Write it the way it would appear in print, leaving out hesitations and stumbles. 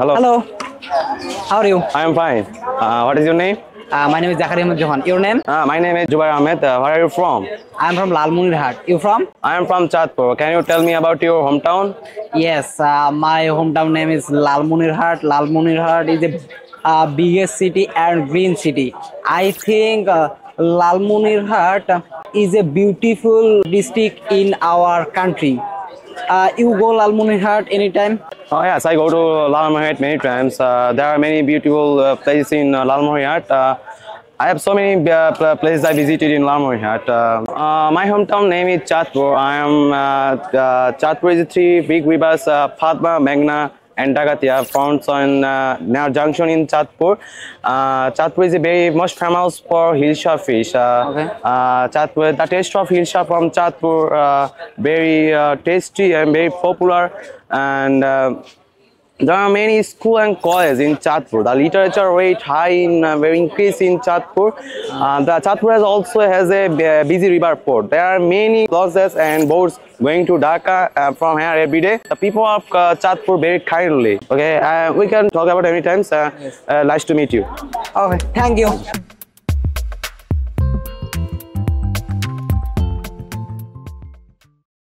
Hello. Hello. How are you? I am fine. What is your name? My name is Zakaria Johan. Your name? My name is Jubair Ahmed. Where are you from? I'm from Lalmunirhat. You from? I am from Chatpur. Can you tell me about your hometown? Yes. My hometown name is Lalmunirhat. Lalmunirhat is the biggest city and green city. I think Lalmunirhat is a beautiful district in our country. You go Lalmunirhat anytime? Oh yes, I go to Lalmohiyat many times. There are many beautiful places in Lalmohiyat. I have so many places I visited in Lalmohiyat. My hometown name is Chatpur. Chatpur is three big rivers: Padma, Meghna, and Dhaka found on near junction in Chatpur. Chatpur is very most famous for hilsa fish. Chatpur, the taste of hilsa from Chatpur very tasty and very popular. And there are many school and colleges in Chatpur. The literature rate high in very increase in Chatpur. The Chatpur also has a busy river port. There are many lodges and boats going to Dhaka from here every day. The people of Chatpur very kindly. Okay, we can talk about any times. Nice to meet you. Okay, thank you.